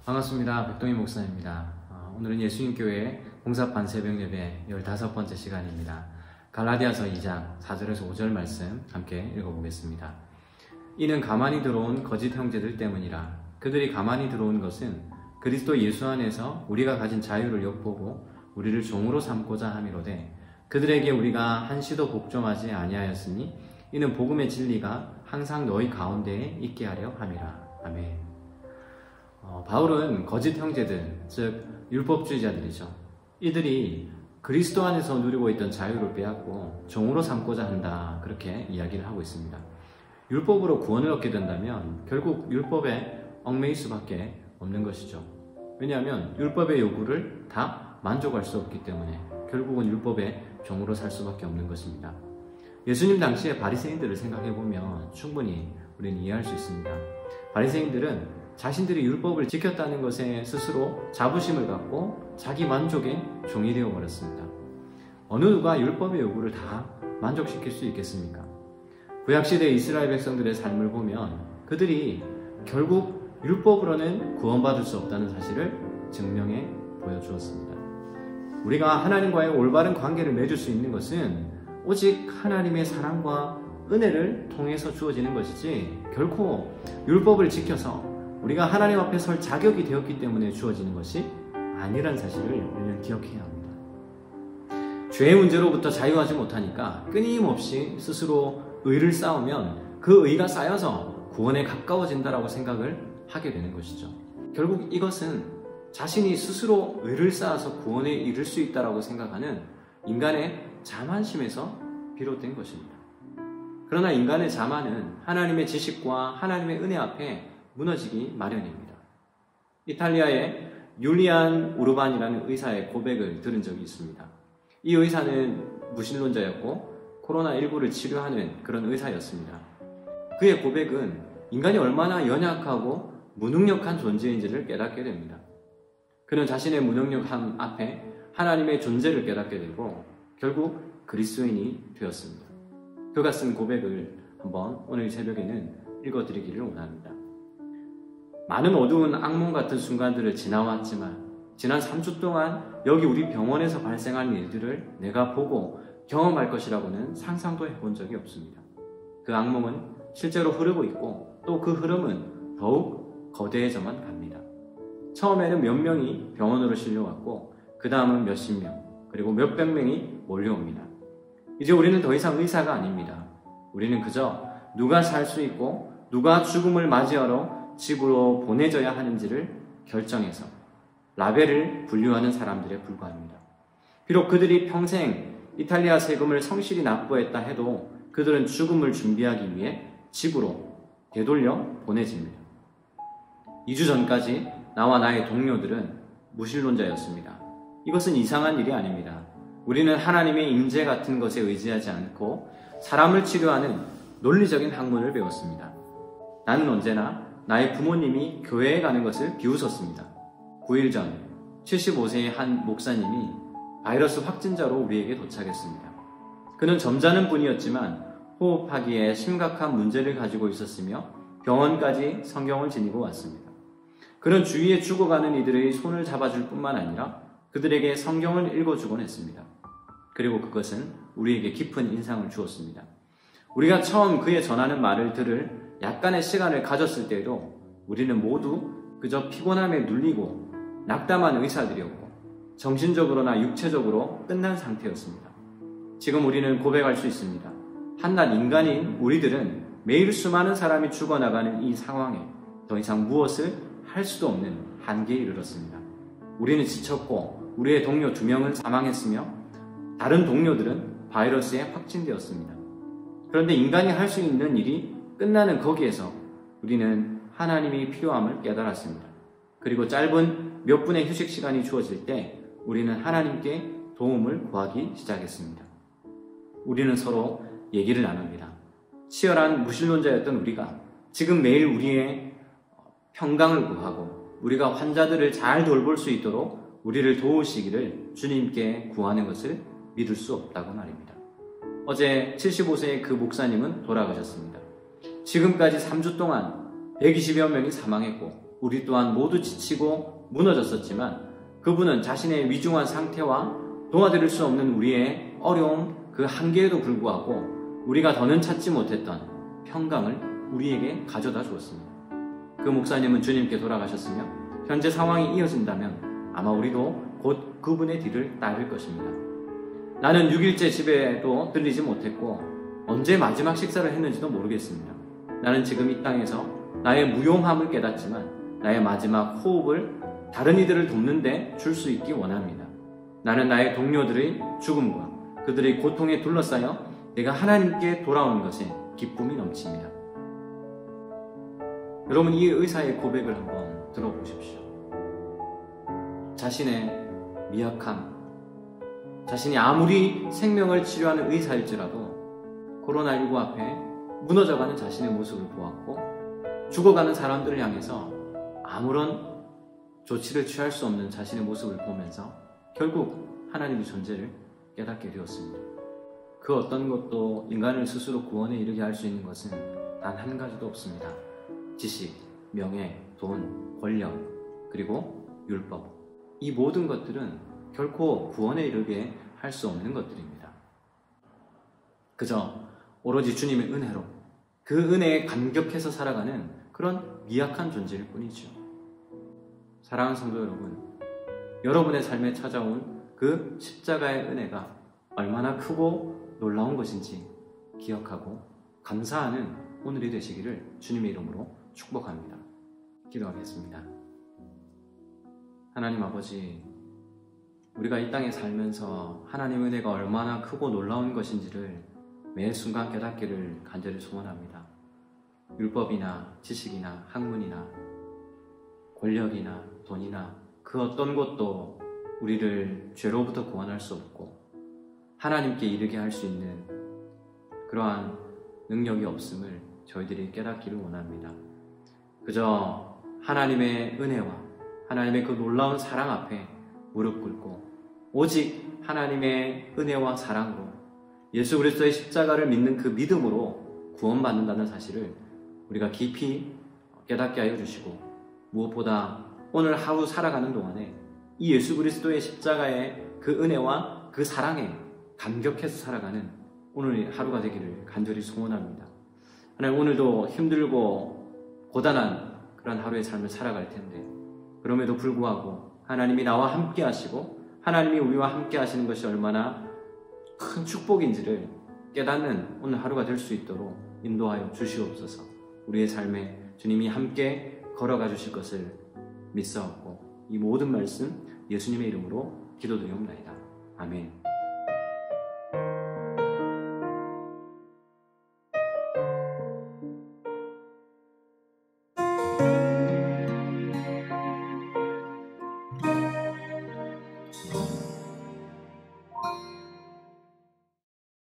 반갑습니다. 백동희 목사입니다. 오늘은 예수님교회 봉사판 새벽예배 15번째 시간입니다. 갈라디아서 2장 4절에서 5절 말씀 함께 읽어보겠습니다. 이는 가만히 들어온 거짓 형제들 때문이라. 그들이 가만히 들어온 것은 그리스도 예수 안에서 우리가 가진 자유를 엿보고 우리를 종으로 삼고자 함이로되, 그들에게 우리가 한시도 복종하지 아니하였으니 이는 복음의 진리가 항상 너희 가운데에 있게 하려 함이라. 아멘. 바울은 거짓 형제들, 즉 율법주의자들이죠. 이들이 그리스도 안에서 누리고 있던 자유를 빼앗고 종으로 삼고자 한다, 그렇게 이야기를 하고 있습니다. 율법으로 구원을 얻게 된다면 결국 율법에 얽매일 수밖에 없는 것이죠. 왜냐하면 율법의 요구를 다 만족할 수 없기 때문에 결국은 율법의 종으로 살 수밖에 없는 것입니다. 예수님 당시의 바리새인들을 생각해보면 충분히 우리는 이해할 수 있습니다. 바리새인들은 자신들이 율법을 지켰다는 것에 스스로 자부심을 갖고 자기 만족의 종이 되어버렸습니다. 어느 누가 율법의 요구를 다 만족시킬 수 있겠습니까? 구약시대 이스라엘 백성들의 삶을 보면 그들이 결국 율법으로는 구원받을 수 없다는 사실을 증명해 보여주었습니다. 우리가 하나님과의 올바른 관계를 맺을 수 있는 것은 오직 하나님의 사랑과 은혜를 통해서 주어지는 것이지, 결코 율법을 지켜서 우리가 하나님 앞에 설 자격이 되었기 때문에 주어지는 것이 아니란 사실을 우리는 기억해야 합니다. 죄의 문제로부터 자유하지 못하니까 끊임없이 스스로 의를 쌓으면 그 의가 쌓여서 구원에 가까워진다라고 생각을 하게 되는 것이죠. 결국 이것은 자신이 스스로 의를 쌓아서 구원에 이를 수 있다라고 생각하는 인간의 자만심에서 비롯된 것입니다. 그러나 인간의 자만은 하나님의 지식과 하나님의 은혜 앞에 무너지기 마련입니다. 이탈리아의 율리안 우르반이라는 의사의 고백을 들은 적이 있습니다. 이 의사는 무신론자였고 코로나19를 치료하는 그런 의사였습니다. 그의 고백은 인간이 얼마나 연약하고 무능력한 존재인지를 깨닫게 됩니다. 그는 자신의 무능력함 앞에 하나님의 존재를 깨닫게 되고 결국 그리스도인이 되었습니다. 그가 쓴 고백을 한번 오늘 새벽에는 읽어드리기를 원합니다. 많은 어두운 악몽 같은 순간들을 지나왔지만 지난 3주 동안 여기 우리 병원에서 발생한 일들을 내가 보고 경험할 것이라고는 상상도 해본 적이 없습니다. 그 악몽은 실제로 흐르고 있고 또 그 흐름은 더욱 거대해져만 갑니다. 처음에는 몇 명이 병원으로 실려왔고 그 다음은 몇십 명, 그리고 몇백 명이 몰려옵니다. 이제 우리는 더 이상 의사가 아닙니다. 우리는 그저 누가 살 수 있고 누가 죽음을 맞이하러 집으로 보내져야 하는지를 결정해서 라벨을 분류하는 사람들에 불과합니다. 비록 그들이 평생 이탈리아 세금을 성실히 납부했다 해도 그들은 죽음을 준비하기 위해 집으로 되돌려 보내집니다. 2주 전까지 나와 나의 동료들은 무신론자였습니다. 이것은 이상한 일이 아닙니다. 우리는 하나님의 임재 같은 것에 의지하지 않고 사람을 치료하는 논리적인 학문을 배웠습니다. 나는 언제나 나의 부모님이 교회에 가는 것을 비웃었습니다. 9일 전 75세의 한 목사님이 바이러스 확진자로 우리에게 도착했습니다. 그는 점잖은 분이었지만 호흡하기에 심각한 문제를 가지고 있었으며 병원까지 성경을 지니고 왔습니다. 그는 주위에 죽어가는 이들의 손을 잡아줄 뿐만 아니라 그들에게 성경을 읽어주곤 했습니다. 그리고 그것은 우리에게 깊은 인상을 주었습니다. 우리가 처음 그의 전하는 말을 들을 약간의 시간을 가졌을 때에도 우리는 모두 그저 피곤함에 눌리고 낙담한 의사들이었고 정신적으로나 육체적으로 끝난 상태였습니다. 지금 우리는 고백할 수 있습니다. 한낱 인간인 우리들은 매일 수많은 사람이 죽어나가는 이 상황에 더 이상 무엇을 할 수도 없는 한계에 이르렀습니다. 우리는 지쳤고 우리의 동료 2명은 사망했으며 다른 동료들은 바이러스에 확진되었습니다. 그런데 인간이 할 수 있는 일이 끝나는 거기에서 우리는 하나님이 필요함을 깨달았습니다. 그리고 짧은 몇 분의 휴식 시간이 주어질 때 우리는 하나님께 도움을 구하기 시작했습니다. 우리는 서로 얘기를 나눕니다. 치열한 무신론자였던 우리가 지금 매일 우리의 평강을 구하고 우리가 환자들을 잘 돌볼 수 있도록 우리를 도우시기를 주님께 구하는 것을 믿을 수 없다고 말입니다. 어제 75세의 그 목사님은 돌아가셨습니다. 지금까지 3주 동안 120여 명이 사망했고 우리 또한 모두 지치고 무너졌었지만 그분은 자신의 위중한 상태와 도와드릴 수 없는 우리의 어려움 그 한계에도 불구하고 우리가 더는 찾지 못했던 평강을 우리에게 가져다 주었습니다. 그 목사님은 주님께 돌아가셨으며 현재 상황이 이어진다면 아마 우리도 곧 그분의 뒤를 따를 것입니다. 나는 6일째 집에도 들리지 못했고 언제 마지막 식사를 했는지도 모르겠습니다. 나는 지금 이 땅에서 나의 무용함을 깨닫지만 나의 마지막 호흡을 다른 이들을 돕는데 줄 수 있기 원합니다. 나는 나의 동료들의 죽음과 그들의 고통에 둘러싸여 내가 하나님께 돌아오는 것에 기쁨이 넘칩니다. 여러분, 이 의사의 고백을 한번 들어보십시오. 자신의 미약함, 자신이 아무리 생명을 치료하는 의사일지라도 코로나19 앞에 무너져가는 자신의 모습을 보았고 죽어가는 사람들을 향해서 아무런 조치를 취할 수 없는 자신의 모습을 보면서 결국 하나님의 존재를 깨닫게 되었습니다. 그 어떤 것도 인간을 스스로 구원에 이르게 할 수 있는 것은 단 한 가지도 없습니다. 지식, 명예, 돈, 권력, 그리고 율법. 이 모든 것들은 결코 구원에 이르게 할 수 없는 것들입니다. 그저 오로지 주님의 은혜로 그 은혜에 감격해서 살아가는 그런 미약한 존재일 뿐이죠. 사랑하는 성도 여러분, 여러분의 삶에 찾아온 그 십자가의 은혜가 얼마나 크고 놀라운 것인지 기억하고 감사하는 오늘이 되시기를 주님의 이름으로 축복합니다. 기도하겠습니다. 하나님 아버지, 우리가 이 땅에 살면서 하나님의 은혜가 얼마나 크고 놀라운 것인지를 매 순간 깨닫기를 간절히 소원합니다. 율법이나 지식이나 학문이나 권력이나 돈이나 그 어떤 것도 우리를 죄로부터 구원할 수 없고 하나님께 이르게 할 수 있는 그러한 능력이 없음을 저희들이 깨닫기를 원합니다. 그저 하나님의 은혜와 하나님의 그 놀라운 사랑 앞에 무릎 꿇고 오직 하나님의 은혜와 사랑으로 예수 그리스도의 십자가를 믿는 그 믿음으로 구원받는다는 사실을 우리가 깊이 깨닫게 하여 주시고 무엇보다 오늘 하루 살아가는 동안에 이 예수 그리스도의 십자가의 그 은혜와 그 사랑에 감격해서 살아가는 오늘 하루가 되기를 간절히 소원합니다. 하나님, 오늘도 힘들고 고단한 그런 하루의 삶을 살아갈 텐데 그럼에도 불구하고 하나님이 나와 함께 하시고 하나님이 우리와 함께 하시는 것이 얼마나 큰 축복인지를 깨닫는 오늘 하루가 될 수 있도록 인도하여 주시옵소서. 우리의 삶에 주님이 함께 걸어가 주실 것을 믿사옵고 이 모든 말씀 예수님의 이름으로 기도드리옵나이다. 아멘.